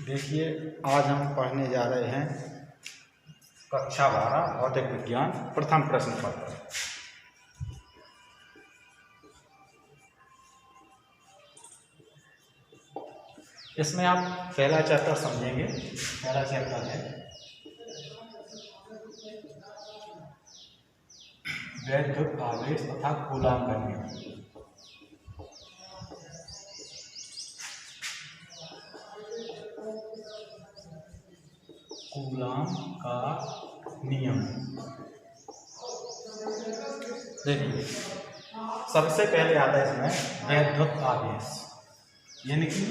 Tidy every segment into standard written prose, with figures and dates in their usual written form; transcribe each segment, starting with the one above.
देखिए, आज हम पढ़ने जा रहे हैं कक्षा 12 भौतिक विज्ञान प्रथम प्रश्न पत्र। इसमें आप पहला चैप्टर समझेंगे। पहला चैप्टर है वैद्युत आवेश तथा कूलाम गति। कूलाम का नियम। देखिए, सबसे पहले आता है इसमें वैद्युत आवेश, यानी कि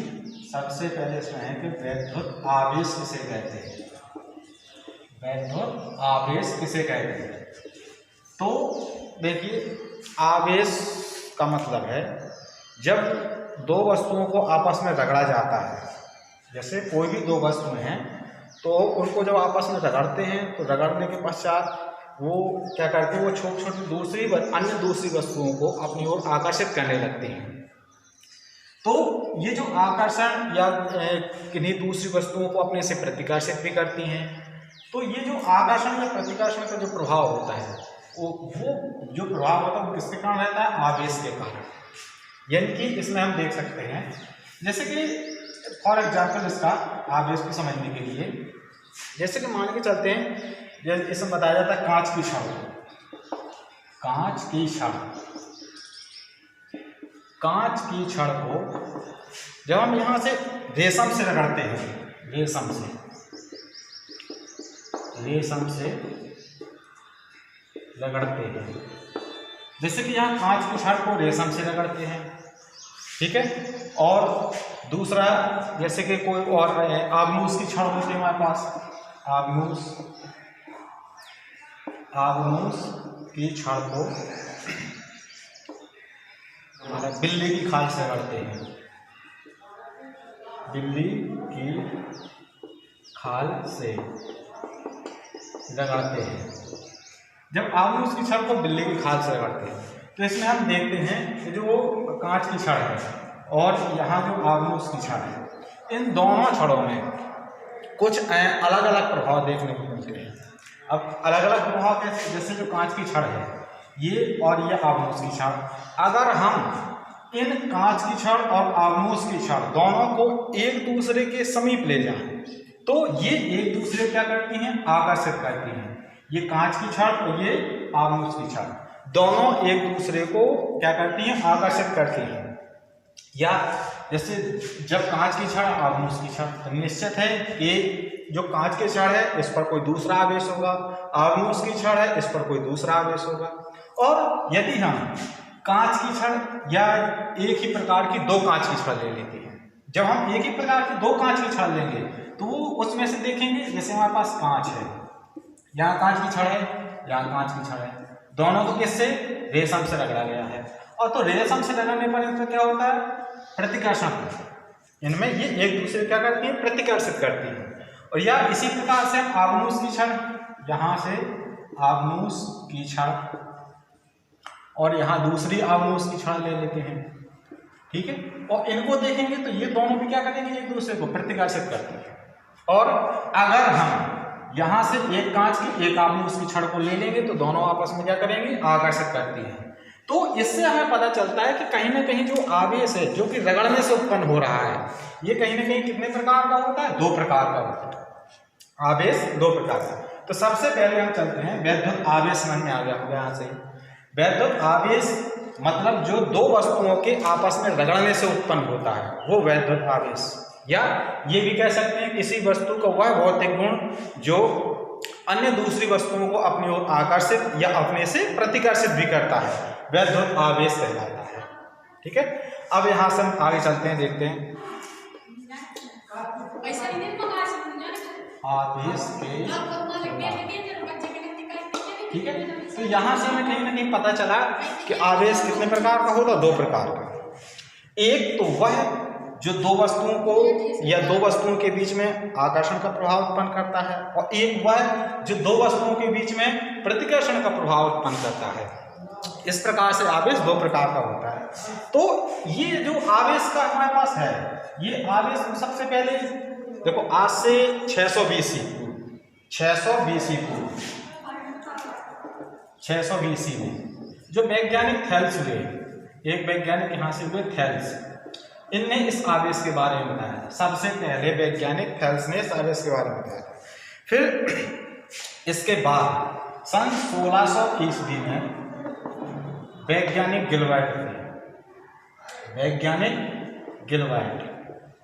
सबसे पहले इसमें है कि वैद्युत आवेश किसे कहते हैं। वैद्युत आवेश किसे कहते हैं? तो देखिए, आवेश का मतलब है जब दो वस्तुओं को आपस में रगड़ा जाता है। जैसे कोई भी दो वस्तुएं हैं तो उनको जब आपस में रगड़ते हैं तो रगड़ने के पश्चात वो क्या करते हैं, वो छोटी छोटी अन्य दूसरी वस्तुओं को अपनी ओर आकर्षित करने लगते हैं। तो ये जो आकर्षण या किन्हीं दूसरी वस्तुओं को अपने से प्रतिकर्षित भी करती हैं। तो ये जो आकर्षण या प्रतिकर्षण का जो प्रभाव होता है वो जो प्रभाव होता है वो किसके कारण रहता है? आवेश के कारण। यानी कि इसमें हम देख सकते हैं, जैसे कि फॉर एग्जाम्पल इसका आवेश को समझने के लिए, जैसे कि मान के चलते हैं, जैसे इसमें बताया जाता है कांच की छड़। कांच की छड़, कांच की छड़ को जब हम यहाँ से रेशम से रगड़ते हैं, रेशम से रगड़ते हैं, जैसे कि यहाँ कांच की छड़ को रेशम से रगड़ते हैं, ठीक है। और दूसरा, जैसे कि कोई और आबनूस की छड़ होती है हमारे पास, आबनूस की छड़ को हमारा बिल्ली की खाल से रगड़ते हैं। बिल्ली की खाल से रगड़ते हैं। जब आबनूस की छड़ को बिल्ली की खाल से रगड़ते हैं तो इसमें हम देखते हैं कि जो कांच की छड़ है और यहाँ जो आबनूस की छड़ है, इन दोनों छड़ों में कुछ अलग अलग प्रभाव देखने को मिलते हैं। अब अलग अलग प्रभाव कैसे? जैसे जो कांच की छड़ है ये और ये आबनूस की छड़, अगर हम इन कांच की छड़ और आबनूस की छड़ दोनों को एक दूसरे के समीप ले जाएं तो ये एक दूसरे क्या करती हैं? आकर्षित करती हैं। ये कांच की छड़ और ये आबनूस की छड़ दोनों एक दूसरे को क्या करती हैं? आकर्षित करती हैं। या जैसे जब कांच की छड़ आबनूस की छड़, तो निश्चित है कि जो कांच की छड़ है इस पर कोई दूसरा आवेश होगा, आबनूस की छड़ है इस पर कोई दूसरा आवेश होगा। और यदि हम कांच की छड़ या एक ही प्रकार की दो कांच की छड़ ले लेते हैं, जब हम एक ही प्रकार की दो कांच की छड़ लेंगे तो उसमें से देखेंगे, जैसे हमारे पास कांच है, यहाँ कांच की छड़ है, यहाँ कांच की छड़ है, दोनों को किससे? रेशम से रगड़ा गया है। और तो रेशम से रगड़ने पर इनका क्या होता है? प्रतिकर्षण। इनमें ये एक दूसरे क्या करती हैं? प्रतिकर्षित करती हैं। और या इसी प्रकार से हम आबनूस की छड़, यहाँ से आबनूस की छड़ और यहाँ दूसरी आबनूस की छड़ ले लेते हैं, ठीक है। और इनको देखेंगे तो ये दोनों भी क्या करेंगे? एक दूसरे को प्रतिकर्षित करते हैं। और अगर हम यहाँ से एक कांच की एक आबनूस की छड़ को ले लेंगे तो दोनों आपस में क्या करेंगे? आकर्षित करती हैं। तो इससे हमें पता चलता है कि कहीं ना कहीं जो आवेश है जो कि रगड़ने से उत्पन्न हो रहा है, ये कहीं ना कहीं कितने प्रकार का होता है? दो प्रकार का होता है। आवेश दो प्रकार का। तो सबसे पहले हम चलते हैं वैद्युत आवेश समझ में आ गया होगा यहाँ से। वैद्युत आवेश मतलब जो दो वस्तुओं के आपस में रगड़ने से उत्पन्न होता है वो वैद्युत आवेश। या ये भी कह सकते हैं किसी वस्तु का वह भौतिक गुण जो अन्य दूसरी वस्तुओं को अपनी ओर आकर्षित या अपने से प्रतिकर्षित भी करता है, वैद्युत आवेश कहलाता है, ठीक है। अब यहाँ से हम आगे चलते हैं, देखते हैं आवेश के, ठीक है। तो यहाँ से हमें कहीं ना कहीं पता चला कि आवेश कितने प्रकार का होगा? दो प्रकार का। एक तो वह जो दो वस्तुओं को या दो वस्तुओं के बीच में आकर्षण का प्रभाव उत्पन्न करता है, और एक वह जो दो वस्तुओं के बीच में प्रतिकर्षण का प्रभाव उत्पन्न करता है। इस प्रकार से आवेश दो प्रकार का होता है। तो ये जो आवेश का हमारे पास है, ये आवेश सबसे पहले देखो आज से 600 BC पूर्व, 600 BC पूर्व, 600 BC में जो वैज्ञानिक थेल्स हुए, एक वैज्ञानिक यहाँ से हुए थेल्स, इनने इस आवेश के बारे में बताया था। सबसे पहले वैज्ञानिक थेल्स ने इस आवेश के बारे में बताया था। फिर इसके बाद सन 1600 ईस्वी में वैज्ञानिक गिलबर्ट थे, वैज्ञानिक गिलबर्ट।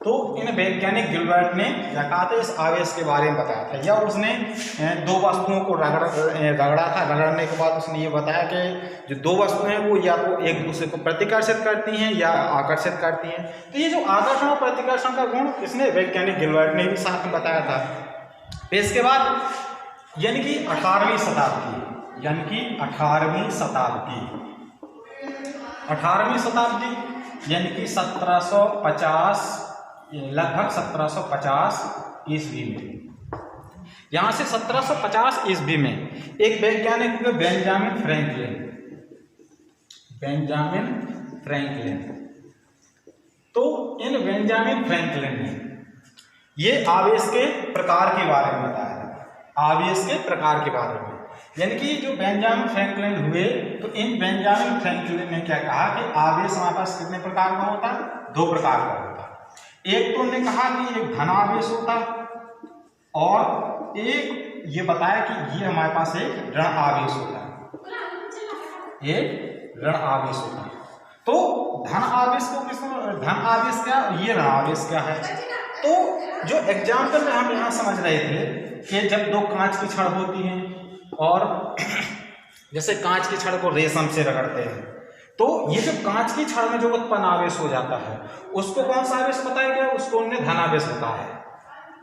तो इन वैज्ञानिक गिलबर्ट ने क्या कहा था, इस आवेश के बारे में बताया था। या उसने दो वस्तुओं को रगड़ा था। रगड़ने के बाद उसने ये बताया कि जो दो वस्तुएं हैं वो या तो एक दूसरे को प्रतिकर्षित करती हैं या आकर्षित करती हैं। तो ये जो आकर्षण और प्रतिकर्षण का गुण इसने वैज्ञानिक गिलबर्ट ने भी साथ में बताया था। फिर इसके बाद यानी कि 18वीं शताब्दी, यानी कि 18वीं शताब्दी, 18वीं शताब्दी यानी कि 1750, लगभग 1750 ईस्वी में, यहाँ से 1750 ईस्वी में एक वैज्ञानिक हुए बेंजामिन फ्रैंकलिन, बेंजामिन फ्रैंकलिन। तो इन बेंजामिन फ्रैंकलिन ने ये आवेश के प्रकार के बारे में बताया था, आवेश के प्रकार के बारे में। यानी कि जो बेंजामिन फ्रैंकलिन हुए, तो इन बेंजामिन फ्रैंकलिन ने क्या कहा कि आवेश हमारे पास कितने प्रकार का होता है, दो प्रकार का होता है। एक तो उन्होंने कहा कि एक धन आवेश होता और एक ये बताया कि ये हमारे पास एक ऋण आवेश होता है, एक ऋण आवेश होता है। तो धन आवेश को किस, धन आवेश क्या, ये ऋण आवेश क्या है। तो जो एग्जाम्पल में हम यहाँ समझ रहे थे कि जब दो कांच की छड़ होती हैं और जैसे कांच की छड़ को रेशम से रगड़ते हैं, तो ये जो कांच की छड़ में जो उत्पन्न आवेश हो जाता है उसको कौन सा आवेश बताया गया, उसको उन्होंने धनावेश बताया है।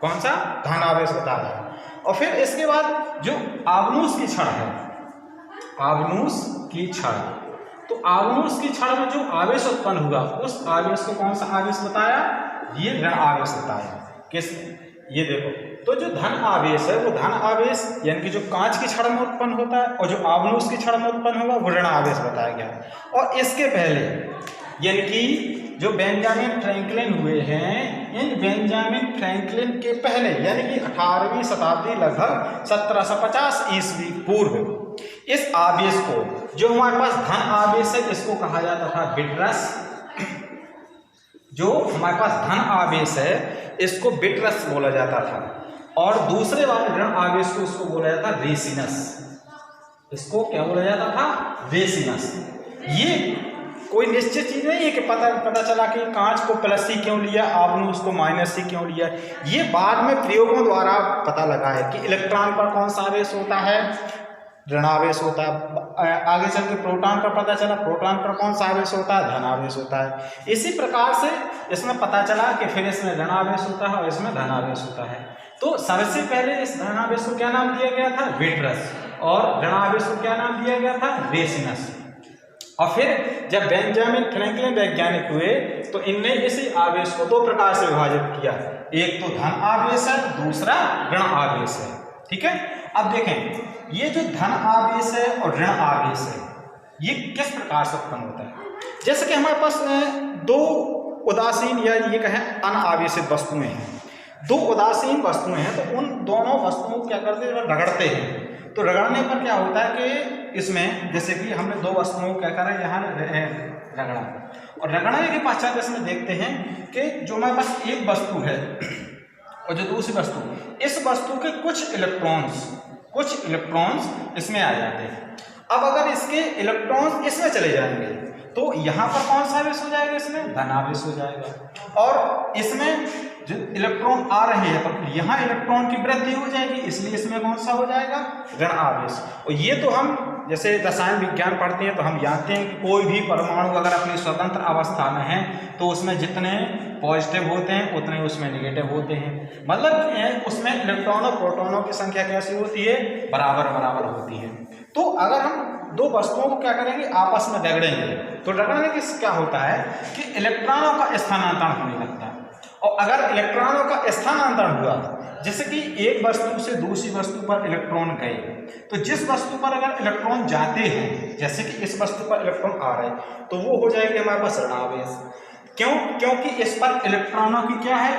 कौन सा, धनावेश बताया है। और फिर इसके बाद जो आवनुष की छड़ है, आवनुष की छड़, तो आवनुष की छड़ में जो आवेश उत्पन्न हुआ उस आवेश को कौन सा आवेश बताया, ये ऋण आवेश बताया। किस, ये देखो, तो जो धन आवेश है वो धन आवेश यानी कि जो कांच की छड़ में उत्पन्न होता है, और जो आवनुष की छड़ में उत्पन्न होगा वो ऋण आवेश बताया गया। और इसके पहले यानी कि जो बेंजामिन फ्रैंकलिन हुए हैं, इन बेंजामिन फ्रैंकलिन के पहले यानी कि 18वीं शताब्दी, लगभग 1750 ईस्वी पूर्व, इस आवेश को जो हमारे पास धन आवेश है इसको कहा जाता था बिटरस। जो हमारे पास धन आवेश है इसको बिटरस बोला जाता था, और दूसरे वाले ऋण आवेश को उसको बोला जाता रेसिनस। इसको क्या बोला जाता था, रेसिनस। ये कोई निश्चित चीज नहीं है कि पता चला कि कांच को प्लस सी क्यों लिया, आपने उसको माइनस सी क्यों लिया। ये बाद में प्रयोगों द्वारा पता लगा है कि इलेक्ट्रॉन पर कौन सा आवेश होता है, ऋणावेश होता है। आगे चल के प्रोटॉन पर पता चला प्रोटॉन पर कौन सा आवेश होता है, धनावेश होता है। इसी प्रकार से इसमें पता चला कि फिर इसमें ऋणावेश होता है और इसमें धनावेश होता है। तो सबसे पहले इस धनावेश को क्या नाम दिया गया था, विट्रस, और ऋणावेश को क्या नाम दिया गया था, रेसिनस। और फिर जब बेंजामिन फ्रैंकलिन वैज्ञानिक हुए तो इनने इसी आवेश को दो प्रकार से विभाजित किया, एक तो धन आवेश है, दूसरा ऋण आवेश है। ठीक है, अब देखें ये जो धन आवेश है और ऋण आवेश है ये किस प्रकार से उत्पन्न होता है। जैसे कि हमारे पास दो उदासीन या ये कहें अनावेशित वस्तुएं हैं, दो उदासीन वस्तुएं हैं, तो उन दोनों वस्तुओं को क्या करते हैं, रगड़ते हैं। तो रगड़ने पर क्या होता है कि इसमें जैसे कि हमने दो वस्तुओं को क्या करें यहाँ रगड़ा, और रगड़ने के पश्चात इसमें देखते हैं कि जो हमारे पास एक वस्तु है और जो दूसरी वस्तु, इस वस्तु के कुछ इलेक्ट्रॉन्स इसमें आ जाते हैं। अब अगर इसके इलेक्ट्रॉन्स इसमें चले जाएंगे तो यहाँ पर कौन सा आवेश हो जाएगा, इसमें धनावेश हो जाएगा। और इसमें जो इलेक्ट्रॉन आ रहे हैं तो यहाँ इलेक्ट्रॉन की वृद्धि हो जाएगी, इसलिए इसमें कौन सा हो जाएगा, ऋण आवेश। और ये तो हम जैसे रसायन विज्ञान पढ़ते हैं तो हम जानते हैं कि कोई भी परमाणु अगर अपनी स्वतंत्र अवस्था में है तो उसमें जितने पॉजिटिव होते हैं उतने उसमें निगेटिव होते हैं। मतलब उसमें इलेक्ट्रॉन और प्रोटॉनों की संख्या कैसी होती है, बराबर होती है। तो अगर हम दो वस्तुओं को क्या करेंगे, आपस में रगड़ेंगे, तो रगड़ने से क्या होता है कि इलेक्ट्रॉनों का स्थानांतरण होने लगता है। और अगर इलेक्ट्रॉनों का स्थानांतरण हुआ, जैसे कि एक वस्तु से दूसरी वस्तु पर इलेक्ट्रॉन गए, तो जिस वस्तु पर अगर इलेक्ट्रॉन जाते हैं, जैसे कि इस वस्तु पर इलेक्ट्रॉन आ रहे हैं, तो वो हो जाएगी हमारे पास ऋणावेश। क्यों? क्योंकि इस पर इलेक्ट्रॉनों की क्या है,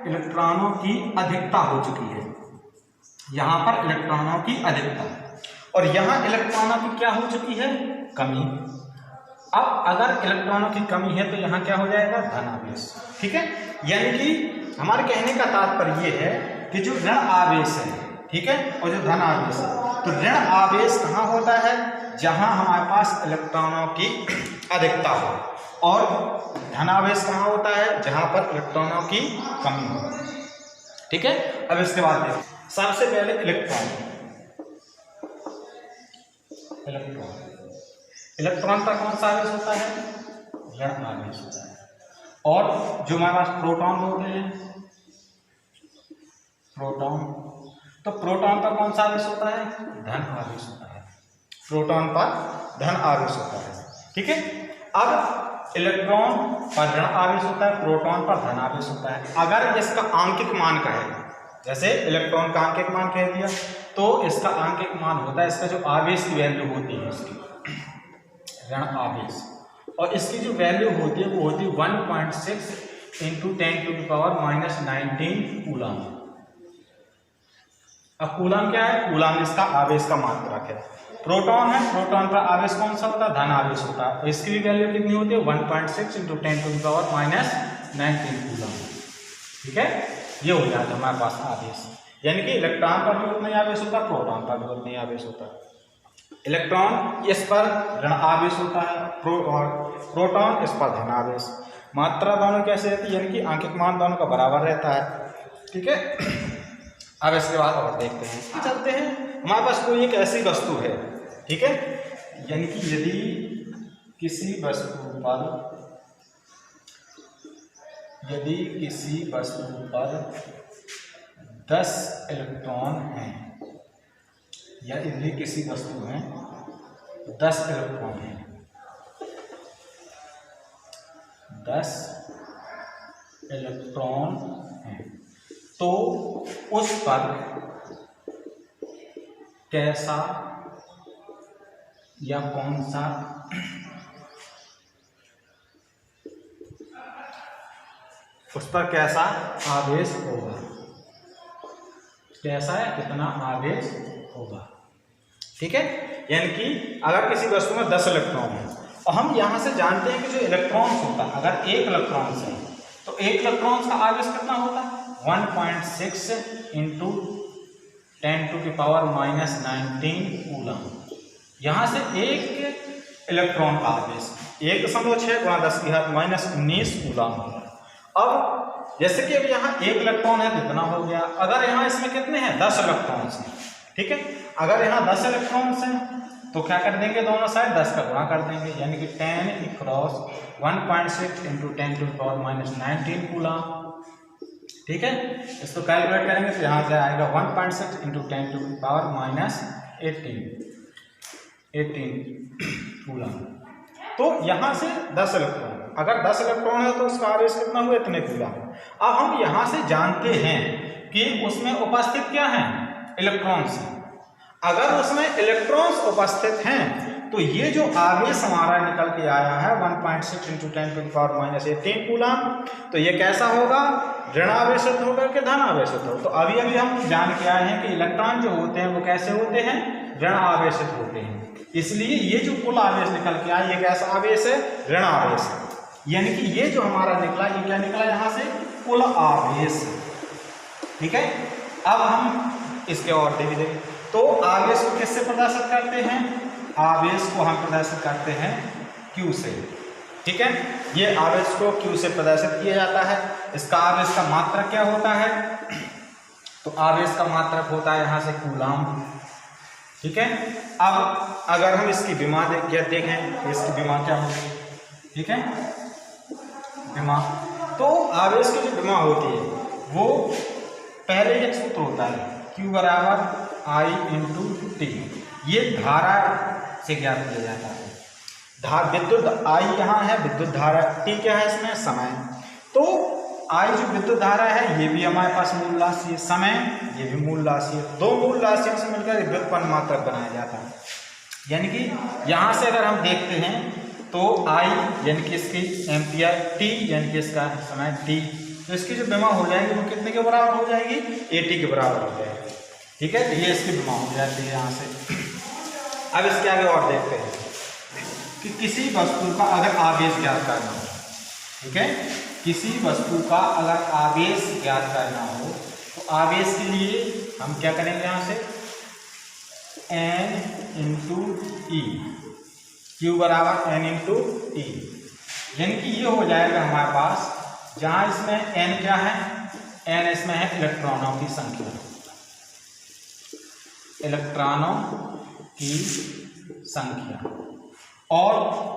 इलेक्ट्रॉनों की अधिकता हो चुकी है, यहाँ पर इलेक्ट्रॉनों की अधिकता, और यहाँ इलेक्ट्रॉनों की क्या हो चुकी है, कमी। अब अगर इलेक्ट्रॉनों की कमी है तो यहाँ क्या हो जाएगा, धनावेश। ठीक है, यानी कि हमारे कहने का तात्पर्य ये है कि जो ऋण आवेश है, ठीक है, और जो धन आवेश है, तो ऋण आवेश कहाँ होता है, जहाँ हमारे पास इलेक्ट्रॉनों की अधिकता हो, और धनावेश कहाँ होता है, जहाँ पर इलेक्ट्रॉनों की कमी हो। ठीक है, अब इसके बाद देखिए, सबसे पहले इलेक्ट्रॉन पर कौन सा आवेश होता है, ऋण आवेश होता है। और जो हमारे पास प्रोटॉन हो रहे हैं, प्रोटॉन, तो प्रोटॉन पर कौन सा आवेश होता है, धन आवेश होता है। प्रोटॉन पर धन आवेश होता है। ठीक है, अब इलेक्ट्रॉन पर ऋण आवेश होता है, प्रोटॉन पर धन आवेश होता है। अगर इसका आंकिक मान कहें, जैसे इलेक्ट्रॉन का आंकिक मान कह दिया, तो इसका आंकिक मान होता है, इसका जो आवेश की वैल्यू होती है, इसकी ऋण आवेश, और इसकी जो वैल्यू होती है वो होती है 1.6 × 10⁻⁻19 कूलम। अब कूलम क्या है, कूलम इसका आवेश का मात्रक है। प्रोटॉन है, प्रोटॉन पर आवेश कौन सा होता है, धन आवेश होता है, इसकी भी वैल्यू कितनी होती है, 1.6 × 10⁻⁻19 कूलम। ठीक है, ये हो जाता है हमारे पास आवेश, यानी कि इलेक्ट्रॉन पर भी उतना ही आवेश होता है, प्रोटॉन पर भी उतना ही आवेश होता है। इलेक्ट्रॉन इस पर ऋण आवेश होता है, और प्रोटॉन इस पर धन आवेश। मात्रा दोनों कैसे रहती है, यानी कि आंकिक मान दोनों का बराबर रहता है। ठीक है, अब इसके बाद और देखते हैं, चलते हैं, हमारे पास कोई एक ऐसी वस्तु है, ठीक है, यानी कि यदि किसी वस्तु पर 10 इलेक्ट्रॉन हैं, या यदि किसी वस्तु में 10 इलेक्ट्रॉन हैं, 10 इलेक्ट्रॉन हैं, तो उस पर कैसा या कौन सा उस पर कैसा आवेश होगा, कैसा या कितना आवेश होगा। ठीक है, यानी कि अगर किसी वस्तु में 10 इलेक्ट्रॉन है, और हम यहाँ से जानते हैं कि जो इलेक्ट्रॉन्स होता है, अगर 1 इलेक्ट्रॉन है तो 1 इलेक्ट्रॉन का आवेश कितना होता है, 1.6 × 10⁻⁻19 कूलम। यहाँ से 1 इलेक्ट्रॉन का आवेश 1.6 × 10⁻⁻19 कूलम होगा। अब जैसे कि अब यहाँ 1 इलेक्ट्रॉन है, कितना हो गया, अगर यहाँ इसमें कितने हैं, 10 इलेक्ट्रॉन हैं। ठीक है, अगर यहाँ 10 इलेक्ट्रॉन्स हैं तो क्या कर देंगे, दोनों साइड 10 का गुणा कर देंगे, यानी कि 10 × 1.6 × 10⁻⁻19 कूलम। ठीक है, इसको कैलकुलेट करेंगे तो यहाँ से आएगा 1.6 × 10⁻⁻18 कूलम। तो यहाँ से 10 इलेक्ट्रॉन, अगर 10 इलेक्ट्रॉन है तो उसका आवेश कितना हुआ, इतने कूलम। अब हम यहाँ से जानते हैं कि उसमें उपस्थित क्या है, इलेक्ट्रॉन्स हैं। अगर उसमें इलेक्ट्रॉन्स उपस्थित हैं तो ये जो आवेश हमारा निकल के आया है 1.6 × 10⁻⁻18 कूलम, तो ये कैसा होगा, ऋण आवेशित होगा कि धन आवेशित होगा। तो अभी हम जान के आए हैं कि इलेक्ट्रॉन जो होते हैं वो कैसे होते हैं, ऋण आवेशित होते हैं। इसलिए ये जो कुल आवेश निकल के आया, ये कैसा आवेश है, ऋण आवेश है। यानी कि ये जो हमारा निकला, ये क्या निकला यहाँ से, कुल आवेश। ठीक है, अब हम इसके और देखें, तो आवेश को किससे प्रदर्शित करते हैं, आवेश को हम प्रदर्शित करते हैं Q से। ठीक है, ये आवेश को Q से प्रदर्शित किया जाता है। इसका आवेश का मात्रक क्या होता है, तो आवेश का मात्रक होता है यहाँ से कूलम। ठीक है, अब अगर हम इसकी विमा देखें, इसकी विमा क्या होगी, ठीक है, विमा, तो आवेश की जो विमा होती है वो पहले एक सूत्र होता है, Q = I × T। ये धारा से ज्ञात किया जाता है। विद्युत I यहाँ है, विद्युत धारा T क्या है, इसमें समय। तो I जो विद्युत धारा है ये भी हमारे पास मूल राशि है, समय ये भी मूल राशि है। दो मूल राशियों से मिलकर व्युत्पन्न मात्रक बनाया जाता है। यानी कि यहाँ से अगर हम देखते हैं तो I यानी कि इसकी एम्पियर, T यानी कि इसका समय T, तो इसकी जो विमा हो जाएगी वो कितने के बराबर हो जाएगी, 80 के बराबर हो जाएगी। ठीक है, तो ये इसकी विमा हो जाती है यहाँ से। अब इसके आगे और देखते हैं कि किसी वस्तु का अगर आवेश ज्ञात करना हो, ठीक है, किसी वस्तु का अगर आवेश ज्ञात करना हो तो आवेश के लिए हम क्या करेंगे, यहाँ से n × e, Q बराबर n × e, यानी कि ये हो जाएगा हमारे पास, जहाँ इसमें n क्या है, n इसमें है इलेक्ट्रॉनों की संख्या, इलेक्ट्रॉनों की संख्या, और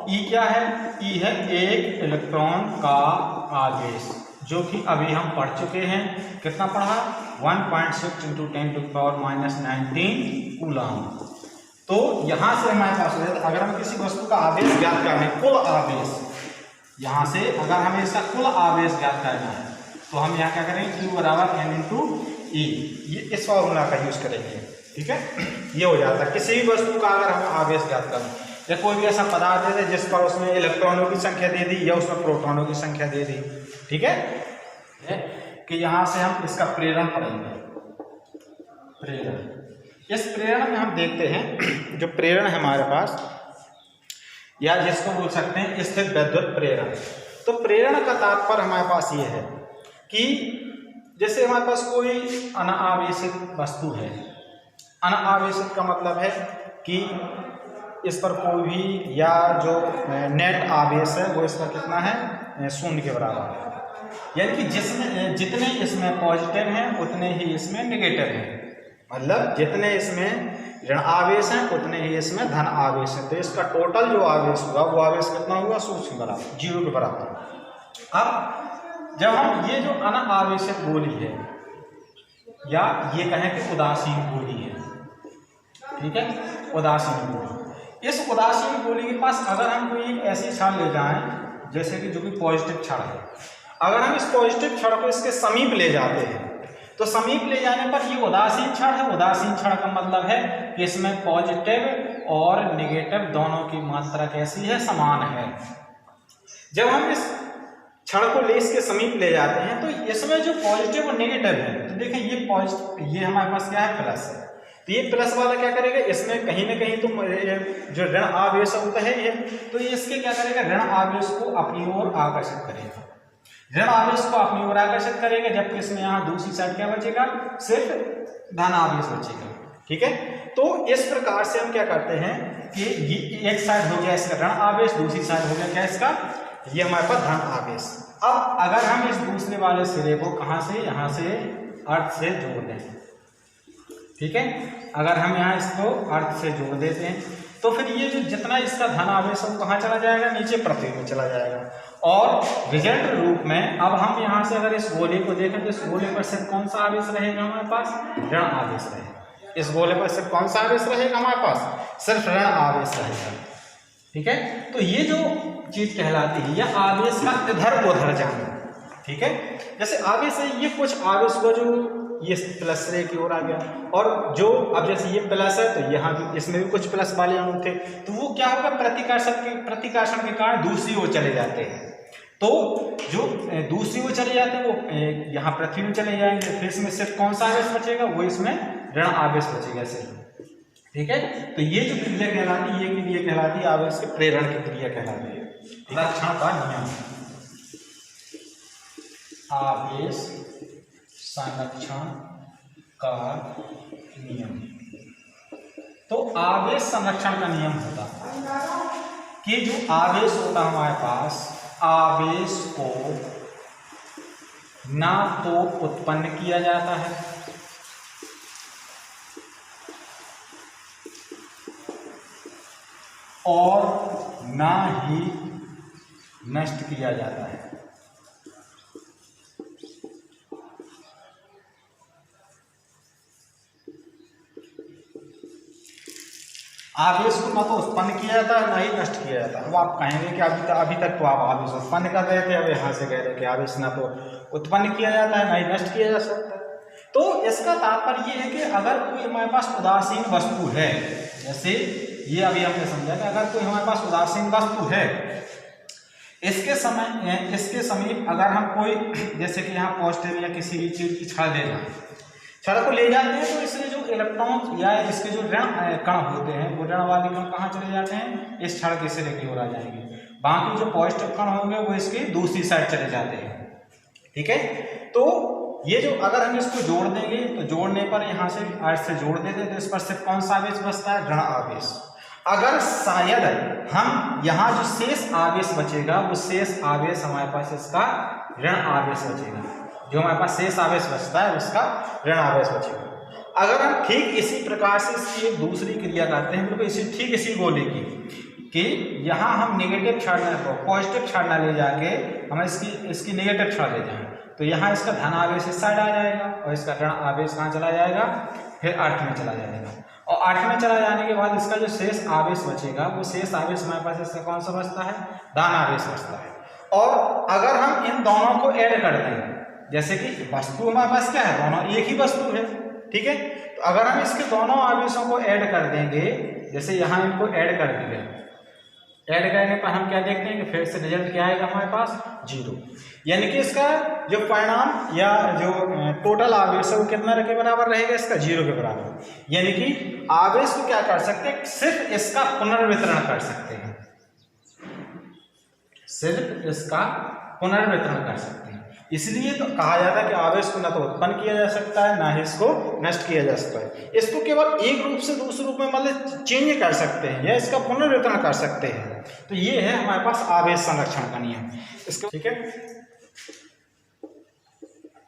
E क्या है, E है एक इलेक्ट्रॉन का आवेश, जो कि अभी हम पढ़ चुके हैं। कितना पढ़ा, 1.6 × 10⁻⁹ कूलम। तो यहाँ से हमारे पास हो जाता है, अगर हम किसी वस्तु का आवेश ज्ञात करें, कुल आवेश, यहाँ से अगर हमें इसका कुल आवेश ज्ञात करना है तो हम यहाँ क्या करेंगे, Q बराबर n × E, ये इस फॉर्मूला का यूज करेंगे। ठीक है, ये हो जाता है किसी भी वस्तु का अगर हमें आवेश ज्ञात करना, या कोई भी ऐसा पदार्थ दे दे जिस पर उसमें इलेक्ट्रॉनों की संख्या दे दी या उसमें प्रोटॉनों की संख्या दे दी। ठीक है, कि यहाँ से हम इसका प्रेरण पढ़ेंगे। प्रेरण, इस प्रेरण में हम देखते हैं, जो प्रेरण है हमारे पास, या जिसको बोल सकते हैं स्थिर वैद्युत प्रेरण। तो प्रेरण का तात्पर्य हमारे पास ये है कि जैसे हमारे पास कोई अनावेशित वस्तु है, अनावेशित का मतलब है कि इस पर कोई भी, या जो नेट आवेश है वो इस पर कितना है, 0 के बराबर है, यानी कि जिसमें जितने इसमें पॉजिटिव हैं उतने ही इसमें नेगेटिव हैं, मतलब जितने इसमें ऋण आवेश हैं उतने ही इसमें धन आवेश है। तो इसका टोटल जो आवेश हुआ वो आवेश कितना हुआ, 0 के बराबर, 0 के बराबर। अब जब हम ये जो अनावेशित गोली है, या ये कहें कि उदासीन गोली है, ठीक है, उदासीन गोली, इस उदासीन गोली के पास अगर हम कोई एक ऐसी क्षण ले जाएं, जैसे कि जो कि पॉजिटिव क्षण है, अगर हम इस पॉजिटिव क्षण को इसके समीप ले जाते हैं, तो समीप ले जाने पर ये उदासीन क्षण है। उदासीन क्षण का मतलब है कि इसमें पॉजिटिव और नेगेटिव दोनों की मात्रा कैसी है, समान है। जब हम इस क्षण को ले इसके समीप ले जाते हैं तो इसमें जो पॉजिटिव और नेगेटिव है, तो देखें ये पॉजिटिव, ये हमारे पास क्या है, प्लस है, तो ये प्लस वाला क्या करेगा, इसमें कहीं ना कहीं तो जो ऋण आवेश होता है ये, तो ये इसके क्या करेगा, ऋण आवेश को अपनी ओर आकर्षित करेगा, ऋण आवेश को अपनी ओर आकर्षित करेगा, जबकि इसमें यहाँ दूसरी साइड क्या बचेगा, सिर्फ धन आवेश बचेगा। ठीक है, तो इस प्रकार से हम क्या करते हैं कि ये एक साइड हो गया इसका ऋण आवेश, दूसरी साइड हो गया क्या इसका, ये हमारे पास धन आवेश। अब अगर हम इस दूसरे वाले सिरे को कहाँ से, यहाँ से अर्थ से जोड़ दें, ठीक है, अगर हम यहाँ इसको अर्थ से जोड़ देते हैं तो फिर ये जो जितना इसका धन आवेश है वो कहाँ चला जाएगा, नीचे पृथ्वी में चला जाएगा। और रिजल्ट रूप में अब हम यहाँ से अगर इस गोले को देखें तो इस गोले पर सिर्फ कौन सा आवेश रहेगा हमारे पास, ऋण आवेश रहेगा। इस गोले पर सिर्फ कौन सा आवेश रहेगा हमारे पास, सिर्फ ऋण आवेश रहेगा। ठीक है, तो ये जो चीज कहलाती है यह आवेश का इधर उधर जाना। ठीक है, जैसे आवेश है, ये कुछ आवेश को जो ये प्लस रे की ओर आ गया, और जो अब जैसे ये प्लस है तो यहाँ भी इसमें भी कुछ प्लस वाले अणु थे, तो वो क्या होगा, प्रतिकर्षण के कारण दूसरी ओर चले जाते हैं। तो जो दूसरी ओर चले जाते हैं वो यहाँ पृथ्वी में चले जाएंगे, फिर इसमें सिर्फ कौन सा आवेश बचेगा, वो इसमें ऋण आवेश बचेगा सिर्फ। ठीक है, तो ये जो क्रिया कहलाती है, ये क्रिया कहलाती है आवेश के प्रेरण की क्रिया कहलाती है। संरक्षण का नियम, आवेश संरक्षण का नियम। तो आवेश संरक्षण का नियम होता है कि जो आवेश होता है हमारे पास, आवेश को ना तो उत्पन्न किया जाता है और ना ही नष्ट किया जाता है। आवेश को ना तो उत्पन्न किया जाता है ना ही नष्ट किया जाता है। अब आप कहेंगे कि अभी तक तो आप आवेश उत्पन्न कर रहे थे, अब यहाँ से कह रहे कि आवेश ना तो उत्पन्न किया जाता है ना ही नष्ट किया जा सकता है। तो इसका तात्पर्य ये है कि अगर कोई हमारे पास उदासीन वस्तु है, जैसे ये अभी हमने समझा कि अगर कोई हमारे पास उदासीन वस्तु है इसके समीप अगर हम कोई जैसे कि यहाँ पॉजिटिव या किसी भी चीज की छड़ ले जाए, छड़ को ले जाते हैं तो इसमें जो इलेक्ट्रॉन या इसके जो ऋण कण होते हैं वो ऋण वाले कण कहाँ चले जाते हैं, इस छड़ के सिरे की ओर आ जाएंगे। बाकी जो पॉजिटिव कण होंगे वो इसकी दूसरी साइड चले जाते हैं। ठीक है, तो ये जो अगर हम इसको जोड़ देंगे तो जोड़ने पर यहाँ से अर्थ से जोड़ देते हैं तो इस पर सिर्फ कौन सा आवेश बचता है, ऋण आवेश। अगर शायद हम यहाँ जो शेष आवेश बचेगा वो शेष आवेश हमारे पास इसका ऋण आवेश बचेगा, जो हमारे पास शेष आवेश बचता है उसका ऋण आवेश बचेगा। अगर हम ठीक इसी प्रकार से इसकी एक दूसरी क्रिया करते हैं, बिल्कुल ठीक इसी गोले की, कि यहाँ हम नेगेटिव छाड़ना पॉजिटिव छाड़ना ले जाके हम इसकी नेगेटिव छाड़ ले जाएं तो यहाँ इसका धन आवेश इस साइड आ जाएगा और इसका ऋण आवेश कहाँ चला जाएगा, फिर अर्थ में चला जाएगा। और अर्थ में चला जाने के बाद इसका जो शेष आवेश बचेगा वो शेष आवेश हमारे पास इसका कौन सा बचता है, धन आवेश बचता है। और अगर हम इन दोनों को ऐड कर दें, जैसे कि वस्तु हमारे पास क्या है, दोनों एक ही वस्तु है। ठीक है, तो अगर हम इसके दोनों आवेशों को ऐड कर देंगे, जैसे यहाँ इनको ऐड कर दिया, ऐड करने पर हम क्या देखते हैं कि फिर से रिजल्ट क्या आएगा हमारे पास, 0। यानी कि इसका जो परिणाम या जो टोटल आवेश है वो कितना के बराबर रहेगा, इसका 0 के बराबर। यानी कि आवेश को क्या कर सकते हैं, सिर्फ इसका पुनर्वितरण कर सकते हैं, सिर्फ इसका पुनर्वितरण कर सकते हैं। इसलिए तो कहा जाता है कि आवेश को न तो उत्पन्न किया जा सकता है ना ही इसको नष्ट किया जा सकता है। इसको केवल एक रूप से दूसरे रूप में मतलब चेंज कर सकते हैं या इसका पुनर्वितरण कर सकते हैं। तो ये है हमारे पास आवेश संरक्षण का नियम इसका। ठीक है,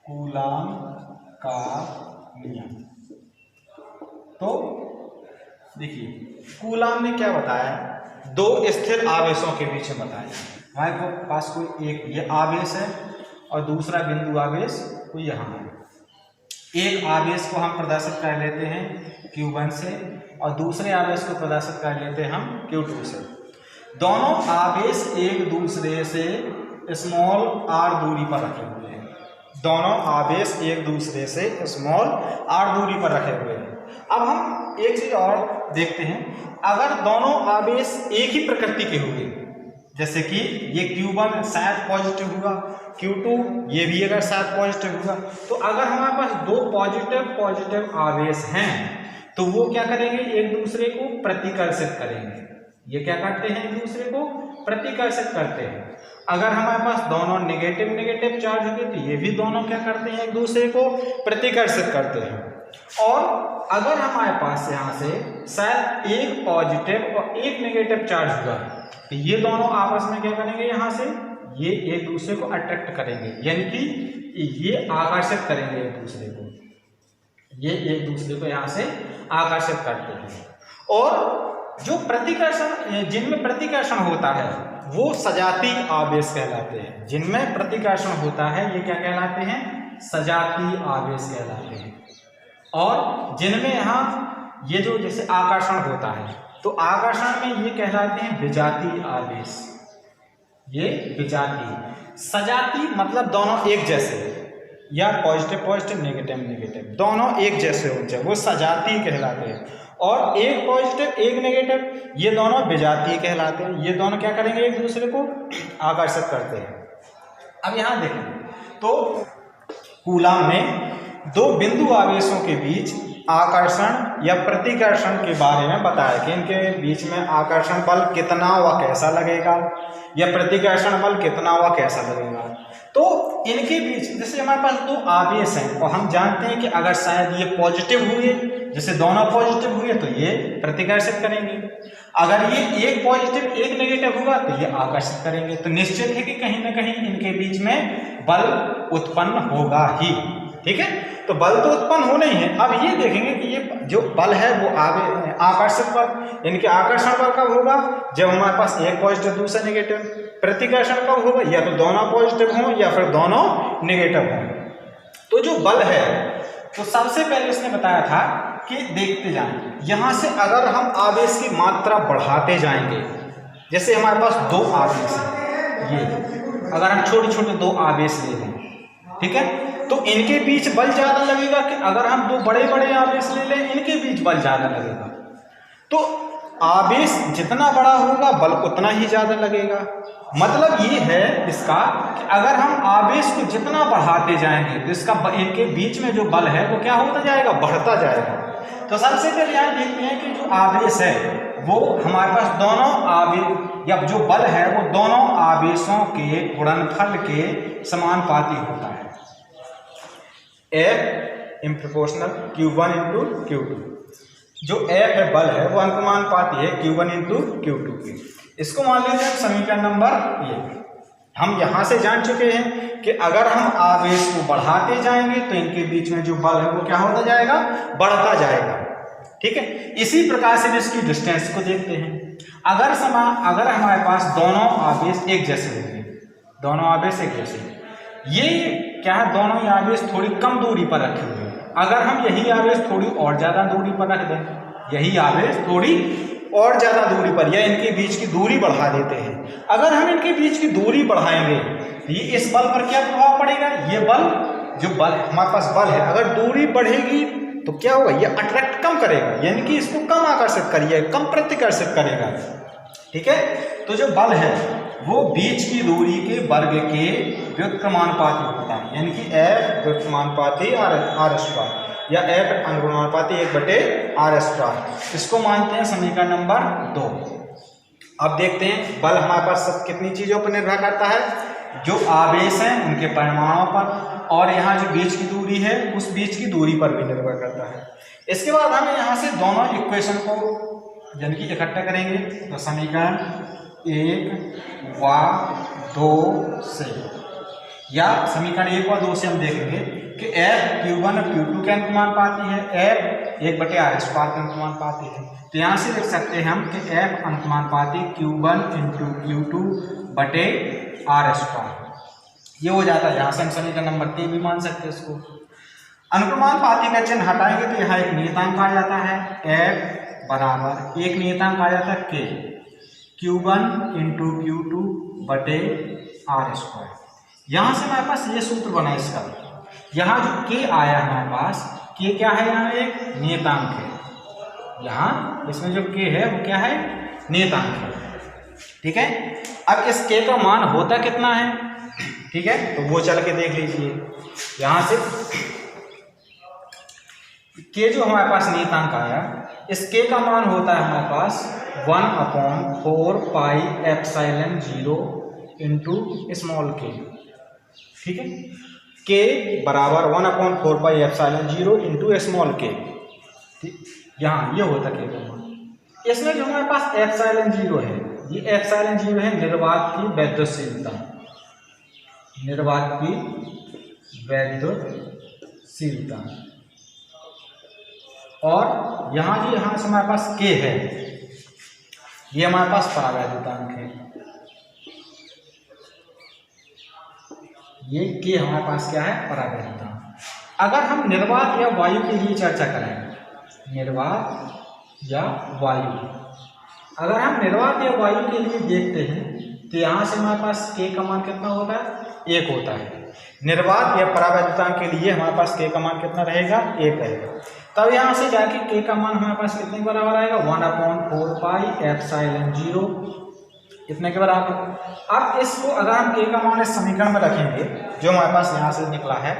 कूलाम का नियम। तो देखिए कूलाम ने क्या बताया, दो स्थिर आवेशों के बीच में बताया। हमारे पास कोई एक ये आवेश है और दूसरा बिंदु आवेश कोई यहाँ है। एक आवेश को हम प्रदर्शित कर लेते हैं Q1 से और दूसरे आवेश को प्रदर्शित कर लेते हैं हम Q2 से। दोनों आवेश एक दूसरे से स्मॉल r दूरी पर रखे हुए हैं, दोनों आवेश एक दूसरे से स्मॉल r दूरी पर रखे हुए हैं। अब हम एक चीज और देखते हैं, अगर दोनों आवेश एक ही प्रकृति के हुए, जैसे कि ये Q1 शायद पॉजिटिव हुआ, Q2 ये भी अगर शायद पॉजिटिव हुआ, तो अगर हमारे पास दो पॉजिटिव आवेश हैं तो वो क्या करेंगे, एक दूसरे को प्रतिकर्षित करेंगे। ये क्या करते हैं, एक दूसरे को प्रतिकर्षित करते हैं। अगर हमारे पास दोनों नेगेटिव चार्ज होंगे तो ये भी दोनों क्या करते हैं, एक दूसरे को प्रतिकर्षित करते हैं। और अगर हमारे पास यहाँ से शायद एक पॉजिटिव और एक नेगेटिव चार्ज हुआ तो ये दोनों आपस में क्या करेंगे, यहाँ से ये एक दूसरे को अट्रैक्ट करेंगे, यानी कि ये आकर्षित करेंगे एक दूसरे को, ये एक दूसरे को यहाँ से आकर्षित करते हैं। और जो प्रतिकर्षण, जिनमें प्रतिकर्षण होता है वो सजातीय आवेश कहलाते हैं। जिनमें प्रतिकर्षण होता है ये क्या कहलाते हैं, सजातीय आवेश कहलाते हैं। और जिनमें यहाँ ये जो जैसे आकर्षण होता है तो आकर्षण में ये कहलाते हैं विजातीय आवेश, ये विजातीय। सजातीय मतलब दोनों एक जैसे, या पॉजिटिव नेगेटिव दोनों एक जैसे होते हैं, वो सजातीय कहलाते हैं। और एक पॉजिटिव एक नेगेटिव ये दोनों विजातीय कहलाते हैं। ये दोनों क्या करेंगे, एक दूसरे को आकर्षित करते हैं। अब यहाँ देखें तो कूलाम ने दो बिंदु आवेशों के बीच आकर्षण या प्रतिकर्षण के बारे में बताया कि इनके बीच में आकर्षण बल कितना व कैसा लगेगा या प्रतिकर्षण बल कितना व कैसा लगेगा। तो इनके बीच जैसे हमारे पास दो आवेश हैं और हम जानते हैं कि अगर शायद ये पॉजिटिव हुए, जैसे दोनों पॉजिटिव हुए तो ये प्रतिकर्षित करेंगे, अगर ये एक पॉजिटिव एक नेगेटिव हुआ तो ये आकर्षित करेंगे। तो निश्चित है कि कहीं ना कहीं इनके बीच में बल उत्पन्न होगा ही। ठीक है, तो बल तो उत्पन्न होना ही है। अब ये देखेंगे कि ये जो बल है वो आकर्षक बल, इनके आकर्षण बल कब होगा, जब हमारे पास एक पॉजिटिव दूसरा नेगेटिव। प्रतिकर्षण कब होगा, या तो दोनों पॉजिटिव हों या फिर दोनों नेगेटिव हों। तो जो बल है तो सबसे पहले इसने बताया था कि देखते जाएं, यहाँ से अगर हम आवेश की मात्रा बढ़ाते जाएंगे, जैसे हमारे पास दो आवेश हैं, ये अगर हम छोटे छोटे दो आवेश ले लें, ठीक है, तो इनके बीच बल ज़्यादा लगेगा कि अगर हम दो बड़े बड़े आवेश ले लें, इनके बीच बल ज़्यादा लगेगा। तो आवेश जितना बड़ा होगा बल उतना ही ज़्यादा लगेगा। मतलब ये है इसका कि अगर हम आवेश को जितना बढ़ाते जाएंगे तो इसका इनके बीच में जो बल है वो क्या होता जाएगा, बढ़ता जाएगा। तो सबसे पहले यहाँ देखते हैं कि जो आवेश है वो हमारे पास दोनों आवेश या जो बल है वो दोनों आवेशों के गुणनफल के समानुपाती होता है। F इन प्रोपोर्शनल Q1 इंटू Q2। जो F है बल है वो अनुपाती है Q1 इंटू Q2 के। इसको मान लेते हैं समीकरण नंबर 1। हम यहाँ से जान चुके हैं कि अगर हम आवेश को बढ़ाते जाएंगे तो इनके बीच में जो बल है वो क्या होता जाएगा, बढ़ता जाएगा। ठीक है, इसी प्रकार से इसकी डिस्टेंस को देखते हैं। अगर हमारे पास दोनों आवेश एक जैसे होंगे, दोनों आवेश एक जैसे, ये क्या है, दोनों ही आवेश थोड़ी कम दूरी पर रखे हुए हैं। अगर हम यही आवेश थोड़ी और ज्यादा दूरी पर रख दें, यही आवेश थोड़ी और ज्यादा दूरी पर या इनके बीच की दूरी बढ़ा देते हैं, अगर हम इनके बीच की दूरी बढ़ाएंगे तो ये इस बल पर क्या प्रभाव पड़ेगा, ये बल जो बल हमारे पास बल है अगर दूरी बढ़ेगी तो क्या होगा, ये अट्रैक्ट कम करेगा, यानी कि इसको कम आकर्षित करिए, कम प्रतिकर्षित करेगा। ठीक है, तो जो बल है वो बीच की दूरी के वर्ग के व्युत्क्रमानुपाती होता है, यानी कि F व्युत्क्रमानुपाती आर स्क्वायर या F अनुपाती 1/r स्क्वायर। इसको मानते हैं समीकरण नंबर 2। अब देखते हैं बल हमारे पास सब कितनी चीजों पर निर्भर करता है, जो आवेश हैं उनके परिमाणों पर, और यहाँ जो बीच की दूरी है उस बीच की दूरी पर भी निर्भर करता है। इसके बाद हमें यहाँ से दोनों इक्वेशन को यानी कि इकट्ठा करेंगे, तो समीकरण 1 व 2 से या समीकरण 1 व 2 से हम देखेंगे कि F Q1 और Q2 के अनुपाती है, F 1/r स्क्वायर के अनुपाती है। तो यहाँ से देख सकते हैं हम कि F अनुपाती Q1 इंटू Q2 बटे r स्क्वायर, ये हो जाता है। यहाँ से हम समीकरण नंबर 3 भी मान सकते हैं इसको। अनुपाती का चिन्ह हटाएंगे तो यहाँ एक नियतांक आ जाता है, F बराबर एक नियतांक आ जाता है K, Q1 इंटू Q2 बटे r स्क्वायर। यहाँ से हमारे पास ये सूत्र बना इसका, यहाँ जो K आया हमारे पास, K क्या है, यहाँ एक नियतांक है, यहाँ इसमें जो K है वो क्या है, नियतांक है। ठीक है, अब इस K का मान होता कितना है, ठीक है, तो वो चल के देख लीजिए। यहाँ से K जो हमारे पास नियतांक आया, इस K का मान होता है हमारे पास 1/4 pi epsilon 0 into small k। ठीक है, K बराबर 1/4 pi epsilon 0 into small k। यहाँ ये होता K का मान। इसमें जो हमारे पास एप्सिलॉन 0 है, ये एप्सिलॉन 0 है निर्वात की वैद्युतशीलता, निर्वात की वैद्युतशीलता, और यहाँ जो यहाँ से हमारे पास K है, ये हमारे पास परावैद्युतांक है, ये K हमारे पास क्या है, परावैद्युतांक। अगर हम निर्वात या वायु के लिए चर्चा करें, निर्वात या वायु, अगर हम निर्वात या वायु के लिए देखते हैं तो यहाँ से हमारे पास K का मान कितना होता है, 1 होता है। निर्वात या परावैद्युतांक के लिए हमारे पास K का मान कितना रहेगा, 1 रहेगा। तब यहाँ से जाके K का मान हमारे पास कितने के बराबर आएगा, 1/4 पाई एप्सिलॉन 0 इतने के बराबर। अब इसको अगर हम K का मान इस समीकरण में रखेंगे जो हमारे पास यहाँ से निकला है,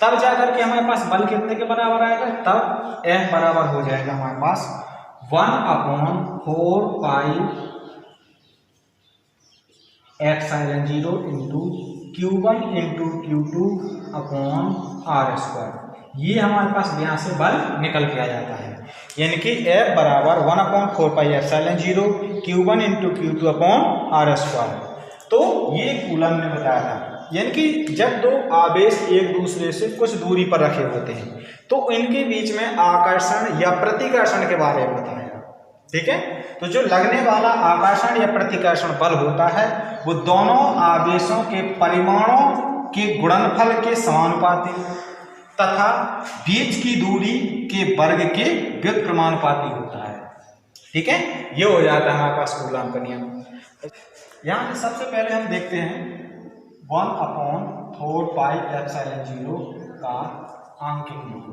तब जाकर के हमारे पास बल कितने के बराबर आएगा, तब F बराबर हो जाएगा हमारे पास 1/4 pi epsilon 0 into Q1 into Q2 upon r square. ये हमारे पास यहाँ से बल निकल के आ जाता है, यानी कि F बराबर 1/4 pi epsilon 0 Q1 into Q2 upon r square. तो ये कूलम ने बताया था, यानी कि जब दो आवेश एक दूसरे से कुछ दूरी पर रखे होते हैं तो इनके बीच में आकर्षण या प्रतिकर्षण के बारे में बताया। ठीक है, तो जो लगने वाला आकर्षण या प्रतिकर्षण बल होता है वो दोनों आवेशों के परिमाणों के गुणनफल के समानुपाती तथा बीच की दूरी के वर्ग के व्युत्क्रमानुपाती होता है। ठीक है, ये हो जाता है हमारे पास कूलॉम का नियम। यहाँ से सबसे पहले हम देखते हैं 1/4 पाई एप्सिलॉन 0 का आंकिक मान।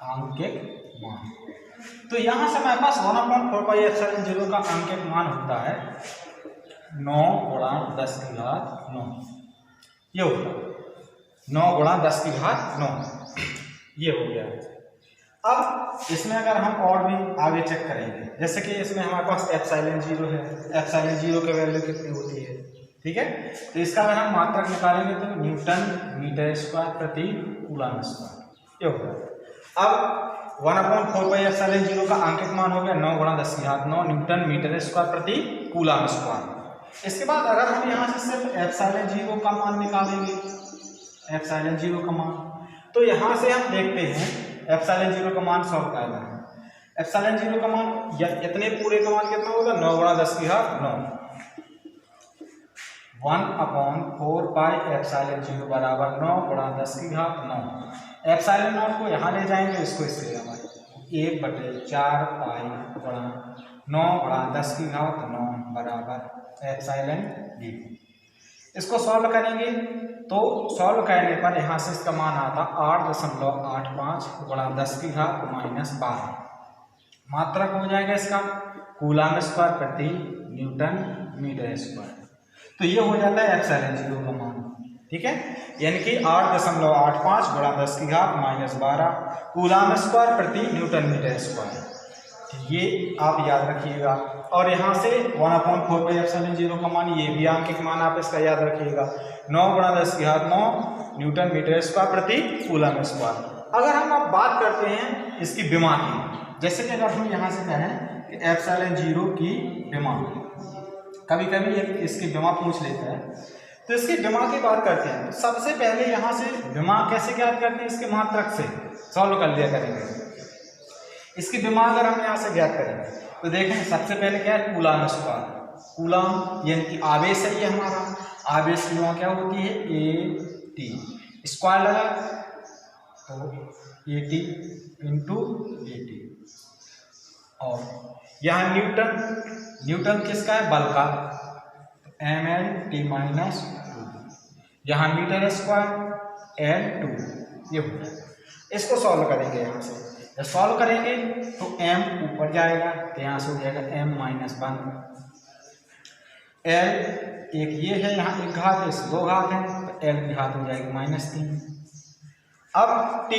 आंकिक मान। तो यहाँ से हमारे पास 1/4πε0 का आंकिक मान होता है 9 × 10⁹ ये होगा 9 × 10⁹ ये हो गया। अब इसमें अगर हम और भी आगे चेक करेंगे, जैसे कि इसमें हमारे पास ε0 है, ε0 की वैल्यू कितनी होती है, ठीक है। तो इसका अगर हम मात्रक निकालेंगे तो न्यूटन मीटर स्क्वायर प्रति कूलम स्क्वायर ये होगा। अब 1/4πε0 का आंकिक मान हो गया 9 × 10⁹ न्यूटन मीटर स्क्वायर प्रति कूलम स्क्वायर। इसके बाद अगर हम यहाँ से सिर्फ ε0 का मान निकालेंगे, ε0 का मान, तो यहाँ से हम देखते हैं ε0 का मान 100 का है। ε0 का मान या इतने पूरे का मान कितना होगा 9 × 10⁹ 1/4πε0 बराबर 9 × 10⁹ एप्सिलॉन नॉट को यहाँ ले जाएंगे, इसको इससे हमारे 1/4 पाई गुणा 9 × 10⁹ बराबर एप्सिलॉन डी। इसको सॉल्व करेंगे तो सॉल्व करने पर यहाँ से इसका मान आता 8.85 × 10⁻⁻12 मात्रक हो जाएगा इसका कूलम स्क्वायर प्रति न्यूटन मीटर स्क्वायर। तो ये हो जाता है ε0 का मान, ठीक है, यानी कि 8.85 × 10⁻⁻12 कूलम स्क्वायर प्रति न्यूटन मीटर स्क्वायर। ये आप याद रखिएगा। और यहाँ से 1/4πε0 का मान, ये भी आंकिक मान आप इसका याद रखिएगा 9 × 10⁻⁹ न्यूटन मीटर स्क्वायर प्रति कूलम स्क्वायर। अगर हम अब बात करते हैं इसकी विमा की, जैसे कि अगर हम यहाँ से कहें कि ε0 की विमा, कभी कभी इसकी विमा पूछ लेता है, तो इसकी विमा की बात करते हैं। तो सबसे पहले यहाँ से विमा कैसे ज्ञात करते हैं, इसके मात्रक से सॉल्व कर लिया करेंगे। इसकी विमा अगर हम यहाँ से ज्ञात करेंगे तो देखें सबसे पहले क्या है कूलम स्क्वायर, कूलम यानी कि आवेश है ये हमारा, आवेश की विमा क्या होती है AT, स्क्वायर लगा तो AT × AT। और यहाँ न्यूटन किसका है, बल का, mL/T-2, यहाँ मीटर स्क्वायर L2 ये होगा। इसको सॉल्व करेंगे, यहाँ से जब सॉल्व करेंगे तो m ऊपर जाएगा तो यहाँ से हो जाएगा m-1, L एक ये है यहाँ एक घात, इस 2 घात है तो L की घात हो जाएगी -3। अब T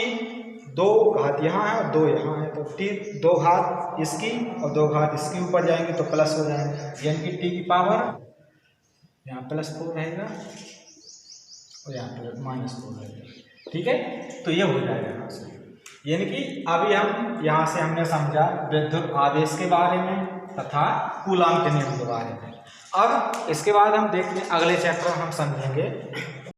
2 घात यहाँ है और 2 यहाँ है, तो T 2 घात इसकी और 2 घात इसके ऊपर जाएंगे तो प्लस हो जाएंगे, यानी कि T की पावर यहाँ +4 रहेगा और यहाँ -4 रहेगा, ठीक है। तो ये हो जाएगा यहाँ से, यानी कि अभी हम यहाँ से हमने समझा विद्युत आवेश के बारे में तथा कूलम के नियम के बारे में। अब इसके बाद हम देखते हैं अगले चैप्टर हम समझेंगे